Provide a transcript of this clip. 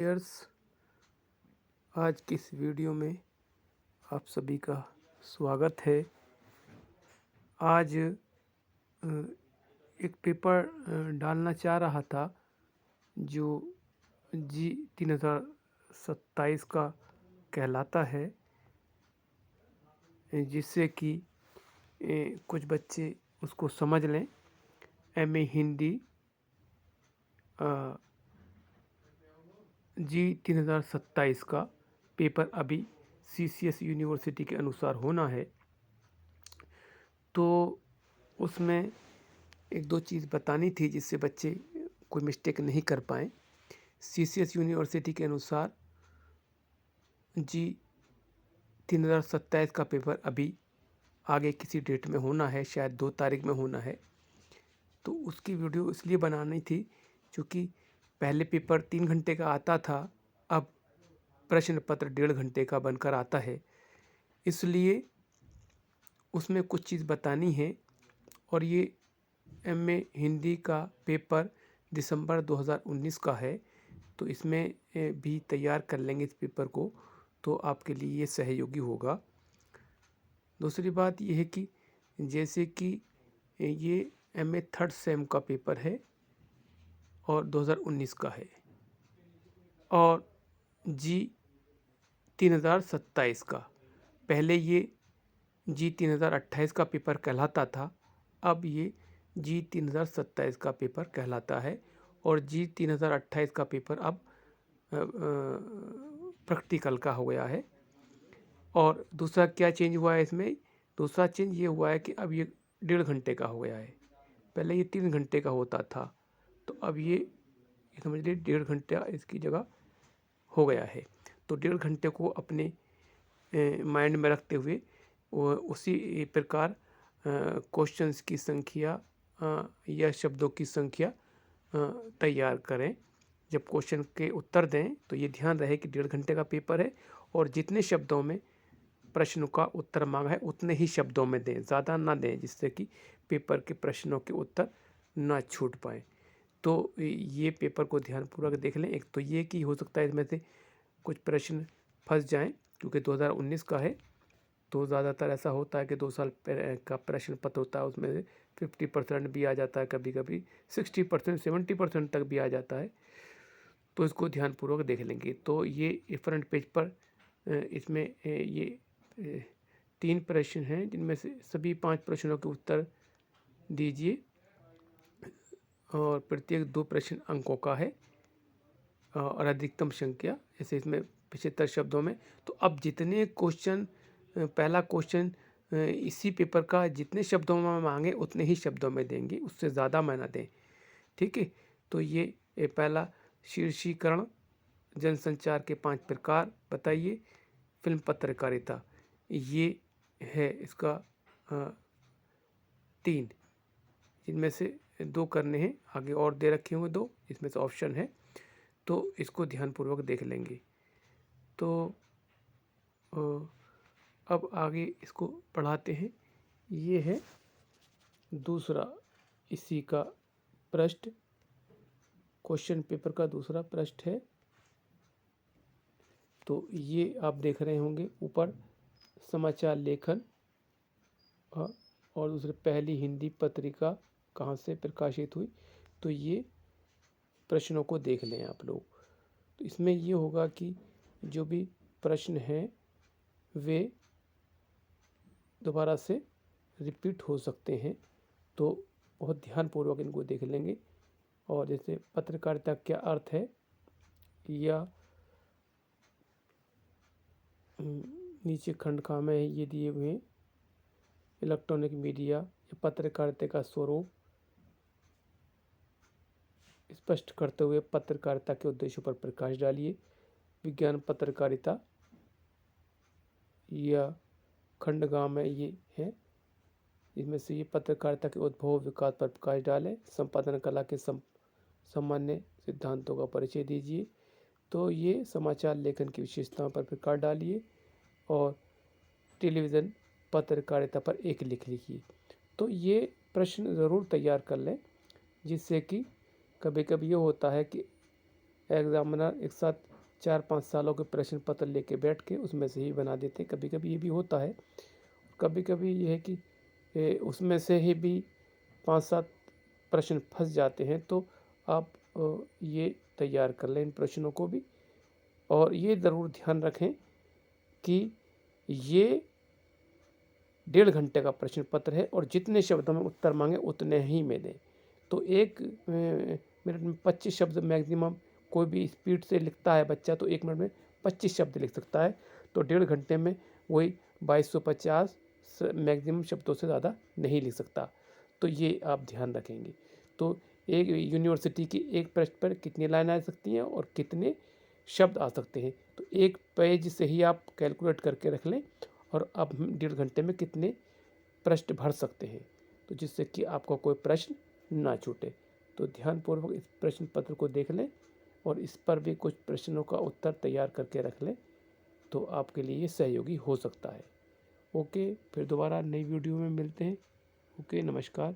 Years आज की इस वीडियो में आप सभी का स्वागत है। आज एक पेपर डालना चाह रहा था जो G3027 का कहलाता है, जिससे कि कुछ बच्चे उसको समझ लें। MA हिंदी G3027 का पेपर अभी CCS यूनिवर्सिटी के अनुसार होना है, तो उसमें एक दो चीज़ बतानी थी जिससे बच्चे कोई मिस्टेक नहीं कर पाएँ। CCS यूनिवर्सिटी के अनुसार G3027 का पेपर अभी आगे किसी डेट में होना है, शायद 2 तारीख में होना है। तो उसकी वीडियो इसलिए बनानी थी क्योंकि पहले पेपर 3 घंटे का आता था, अब प्रश्न पत्र 1.5 घंटे का बनकर आता है, इसलिए उसमें कुछ चीज़ बतानी है। और ये MA हिंदी का पेपर दिसंबर 2019 का है, तो इसमें भी तैयार कर लेंगे इस पेपर को, तो आपके लिए ये सहयोगी होगा। दूसरी बात ये है कि जैसे कि ये MA थर्ड सेम का पेपर है और 2019 का है, और G3027 का, पहले ये G3028 का पेपर कहलाता था, अब ये G3027 का पेपर कहलाता है। और G3028 का पेपर अब प्रैक्टिकल का हो गया है। और दूसरा क्या चेंज हुआ है इसमें? दूसरा चेंज ये हुआ है कि अब ये 1.5 घंटे का हो गया है। पहले ये 3 घंटे का होता था, तो अब ये समझ लीजिए 1.5 घंटा इसकी जगह हो गया है। तो 1.5 घंटे को अपने माइंड में रखते हुए उसी प्रकार क्वेश्चंस की संख्या या शब्दों की संख्या तैयार करें। जब क्वेश्चन के उत्तर दें तो ये ध्यान रहे कि 1.5 घंटे का पेपर है और जितने शब्दों में प्रश्न का उत्तर मांगा है उतने ही शब्दों में दें, ज़्यादा ना दें, जिससे कि पेपर के प्रश्नों के उत्तर ना छूट पाएँ। तो ये पेपर को ध्यानपूर्वक देख लें। एक तो ये कि हो सकता है इसमें से कुछ प्रश्न फंस जाएं, क्योंकि 2019 का है, तो ज़्यादातर ऐसा होता है कि 2 साल का प्रश्न पत्र होता है, उसमें 50% भी आ जाता है, कभी कभी 60% 70% तक भी आ जाता है, तो इसको ध्यानपूर्वक देख लेंगे। तो ये फ्रंट पेज पर इसमें ये 3 प्रश्न हैं, जिनमें से सभी 5 प्रश्नों के उत्तर दीजिए, और प्रत्येक 2 प्रश्न अंकों का है, और अधिकतम संख्या जैसे इसमें 75 शब्दों में। तो अब जितने क्वेश्चन, पहला क्वेश्चन इसी पेपर का जितने शब्दों में मांगे उतने ही शब्दों में देंगे, उससे ज़्यादा में ना दें, ठीक है। तो ये पहला, शीर्षीकरण जनसंचार के 5 प्रकार बताइए, फिल्म पत्रकारिता, ये है इसका 3, जिनमें से 2 करने हैं, आगे और दे रखे होंगे 2, इसमें से ऑप्शन है, तो इसको ध्यानपूर्वक देख लेंगे। तो अब आगे इसको पढ़ाते हैं। ये है दूसरा इसी का पृष्ठ, क्वेश्चन पेपर का दूसरा पृष्ठ है। तो ये आप देख रहे होंगे ऊपर, समाचार लेखन और दूसरे पहली हिंदी पत्रिका कहाँ से प्रकाशित हुई, तो ये प्रश्नों को देख लें आप लोग। तो इसमें ये होगा कि जो भी प्रश्न हैं वे दोबारा से रिपीट हो सकते हैं, तो बहुत ध्यानपूर्वक इनको देख लेंगे। और जैसे पत्रकारिता क्या अर्थ है, या नीचे खंड का में ये दिए हुए हैं, इलेक्ट्रॉनिक मीडिया या पत्रकारिता का स्वरूप स्पष्ट करते हुए पत्रकारिता के उद्देश्यों पर प्रकाश डालिए। विज्ञान पत्रकारिता, या खंड गाँव में ये है, इसमें से ये पत्रकारिता के उद्भव विकास पर प्रकाश डालें। संपादन कला के सामान्य सिद्धांतों का परिचय दीजिए। तो ये समाचार लेखन की विशेषताओं पर प्रकाश डालिए, और टेलीविज़न पत्रकारिता पर एक लिख लिखिए। तो ये प्रश्न ज़रूर तैयार कर लें, जिससे कि कभी कभी ये होता है कि एग्जामिनर एक साथ 4-5 सालों के प्रश्न पत्र लेके बैठ के उसमें से ही बना देते हैं। कभी कभी ये भी होता है, कभी कभी ये है कि उसमें से ही भी 5-7 प्रश्न फंस जाते हैं। तो आप ये तैयार कर लें इन प्रश्नों को भी, और ये ज़रूर ध्यान रखें कि ये 1.5 घंटे का प्रश्न पत्र है और जितने शब्दों में उत्तर मांगे उतने ही में दें। तो 1 मिनट में 25 शब्द मैक्सिमम कोई भी स्पीड से लिखता है बच्चा, तो 1 मिनट में 25 शब्द लिख सकता है। तो 1.5 घंटे में वही 2250 मैक्सिमम शब्दों से ज़्यादा नहीं लिख सकता। तो ये आप ध्यान रखेंगे। तो एक यूनिवर्सिटी की एक प्रश्न पर कितनी लाइन आ सकती हैं और कितने शब्द आ सकते हैं, तो एक पेज से ही आप कैलकुलेट करके रख लें और अब हम 1.5 घंटे में कितने प्रश्न भर सकते हैं, तो जिससे कि आपका कोई प्रश्न ना छूटे। तो ध्यानपूर्वक इस प्रश्न पत्र को देख लें और इस पर भी कुछ प्रश्नों का उत्तर तैयार करके रख लें, तो आपके लिए ये सहयोगी हो सकता है। ओके, फिर दोबारा नई वीडियो में मिलते हैं। ओके, नमस्कार।